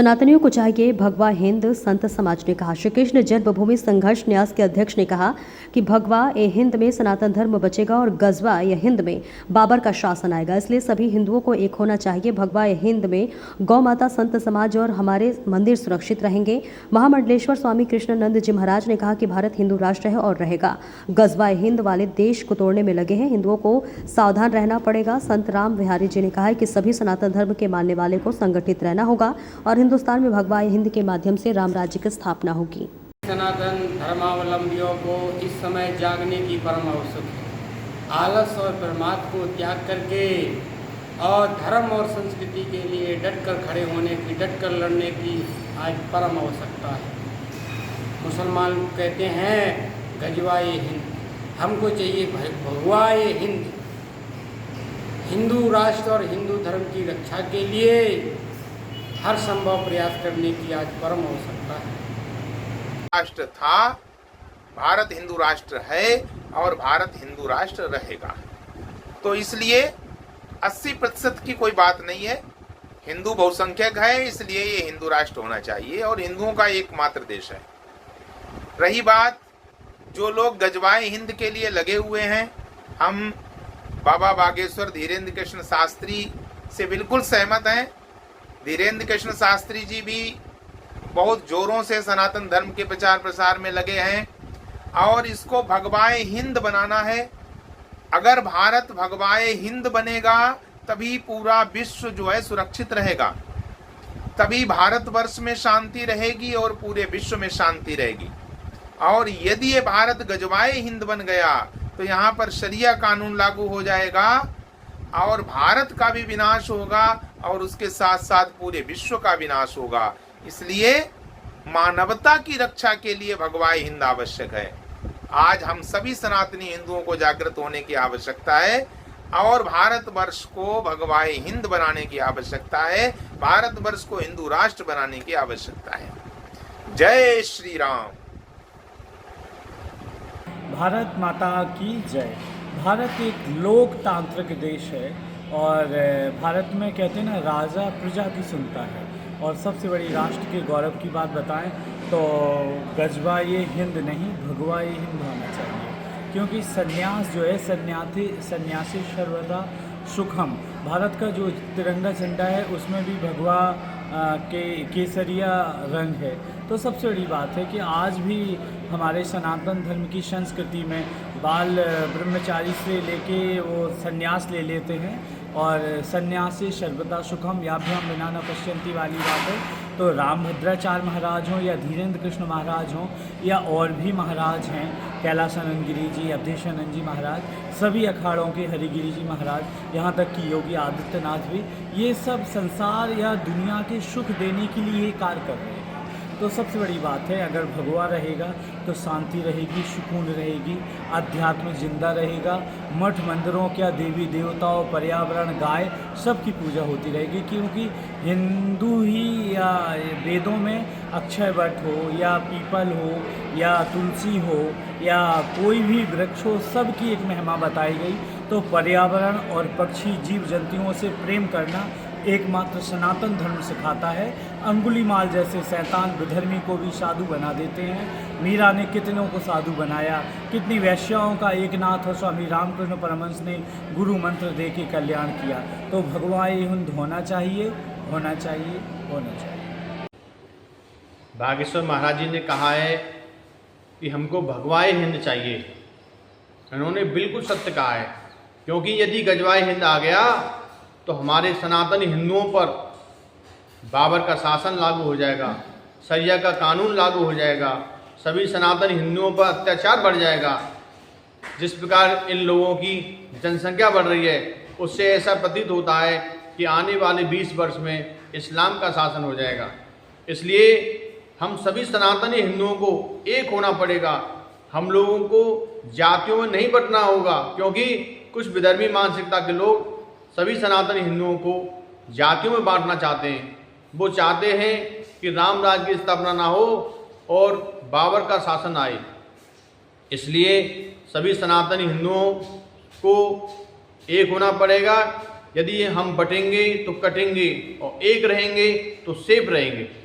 सनातनियों को चाहिए भगवा हिंद, संत समाज ने कहा। श्री कृष्ण जन्मभूमि संघर्ष न्यास के अध्यक्ष ने कहा कि भगवा ए हिंद में सनातन धर्म बचेगा और गजवा ए हिंद में बाबर का शासन आएगा। इसलिए सभी हिंदुओं को एक होना चाहिए। भगवा ए हिंद में गौ माता, संत समाज और हमारे मंदिर सुरक्षित रहेंगे। महामंडलेश्वर स्वामी कृष्णानंद जी महाराज ने कहा कि भारत हिंदू राष्ट्र है और रहेगा। गजवा ए हिंद वाले देश को तोड़ने में लगे हैं, हिंदुओं को सावधान रहना पड़ेगा। संत राम विहारी जी ने कहा है कि सभी सनातन धर्म के मानने वाले को संगठित रहना होगा और हिंदुस्तान में भगवा हिंद के माध्यम से राम राज्य की स्थापना होगी। सनातन धर्मावलंबियों को इस समय जागने की परम आवश्यकता है। आलस और प्रमाद को त्याग करके और धर्म और संस्कृति के लिए डटकर खड़े होने की, डटकर लड़ने की आज परम आवश्यकता है। मुसलमान कहते हैं गजवाए हिंद, हमको चाहिए भगवाए हिंद। हिंदू राष्ट्र और हिंदू धर्म की रक्षा के लिए हर संभव प्रयास करने की आज परम आवश्यकता है। राष्ट्र था, भारत हिंदू राष्ट्र है और भारत हिंदू राष्ट्र रहेगा। तो इसलिए 80% की कोई बात नहीं है। हिंदू बहुसंख्यक है, इसलिए ये हिंदू राष्ट्र होना चाहिए और हिंदुओं का एकमात्र देश है। रही बात जो लोग गजवाए हिंद के लिए लगे हुए हैं, हम बाबा बागेश्वर धीरेन्द्र कृष्ण शास्त्री से बिल्कुल सहमत हैं। धीरेन्द्र कृष्ण शास्त्री जी भी बहुत जोरों से सनातन धर्म के प्रचार प्रसार में लगे हैं और इसको भगवाए हिंद बनाना है। अगर भारत भगवाए हिंद बनेगा तभी पूरा विश्व जो है सुरक्षित रहेगा, तभी भारतवर्ष में शांति रहेगी और पूरे विश्व में शांति रहेगी। और यदि ये भारत गजवाए हिंद बन गया तो यहाँ पर शरिया कानून लागू हो जाएगा और भारत का भी विनाश होगा और उसके साथ साथ पूरे विश्व का विनाश होगा। इसलिए मानवता की रक्षा के लिए भगवाए हिंद आवश्यक है। आज हम सभी सनातनी हिंदुओं को जागृत होने की आवश्यकता है और भारतवर्ष को भगवाए हिंद बनाने की आवश्यकता है। भारतवर्ष को हिंदू राष्ट्र बनाने की आवश्यकता है। जय श्री राम। भारत माता की जय। भारत एक लोकतांत्रिक देश है और भारत में कहते हैं ना, राजा प्रजा की सुनता है। और सबसे बड़ी राष्ट्र के गौरव की बात बताएं तो गजवाए हिंद नहीं, भगवाए हिंद होना चाहिए। क्योंकि सन्यास जो है, सन्यासी सर्वदा सुखम। भारत का जो तिरंगा झंडा है उसमें भी भगवा के केसरिया रंग है। तो सबसे बड़ी बात है कि आज भी हमारे सनातन धर्म की संस्कृति में बाल ब्रह्मचारी से लेके वो सन्यास ले लेते हैं और सन्यासी सर्वदा सुखम याभ्याम विना न पश्यन्ति वाली बात है। तो रामभद्राचार्य महाराज हों या धीरेन्द्र कृष्ण महाराज हों या और भी महाराज हैं, कैलासानंद गिरी जी, अवधेशानंद जी महाराज, सभी अखाड़ों के हरिगिरी जी महाराज, यहाँ तक कि योगी आदित्यनाथ भी, ये सब संसार या दुनिया के सुख देने के लिए ये कार्य कर रहे हैं। तो सबसे बड़ी बात है, अगर भगवा रहेगा तो शांति रहेगी, सुकून रहेगी, अध्यात्म जिंदा रहेगा। मठ मंदिरों क्या देवी देवताओं, पर्यावरण, गाय, सबकी पूजा होती रहेगी। क्योंकि हिंदू ही या वेदों में अक्षय वट हो या पीपल हो या तुलसी हो या कोई भी वृक्ष हो, सबकी एक महिमा बताई गई। तो पर्यावरण और पक्षी जीव जंतुओं से प्रेम करना एकमात्र सनातन धर्म सिखाता है। अंगुलीमाल जैसे शैतान विधर्मी को भी साधु बना देते हैं। मीरा ने कितनों को साधु बनाया, कितनी वैश्याओं का एकनाथ और स्वामी रामकृष्ण परमहंस ने गुरु मंत्र दे के कल्याण किया। तो भगवाए हिंद होना चाहिए, होना चाहिए, होना चाहिए। बागेश्वर महाराज जी ने कहा है कि हमको भगवाए हिंद चाहिए। इन्होंने बिल्कुल सत्य कहा है, क्योंकि यदि गजवाए हिंद आ गया तो हमारे सनातनी हिंदुओं पर बाबर का शासन लागू हो जाएगा, शरिया का कानून लागू हो जाएगा, सभी सनातनी हिंदुओं पर अत्याचार बढ़ जाएगा। जिस प्रकार इन लोगों की जनसंख्या बढ़ रही है उससे ऐसा प्रतीत होता है कि आने वाले 20 वर्ष में इस्लाम का शासन हो जाएगा। इसलिए हम सभी सनातनी हिंदुओं को एक होना पड़ेगा। हम लोगों को जातियों में नहीं बंटना होगा, क्योंकि कुछ विधर्मी मानसिकता के लोग सभी सनातनी हिंदुओं को जातियों में बांटना चाहते हैं। वो चाहते हैं कि राम राज्य की स्थापना ना हो और बाबर का शासन आए। इसलिए सभी सनातनी हिंदुओं को एक होना पड़ेगा यदि हम बटेंगे तो कटेंगे और एक रहेंगे तो सेफ रहेंगे।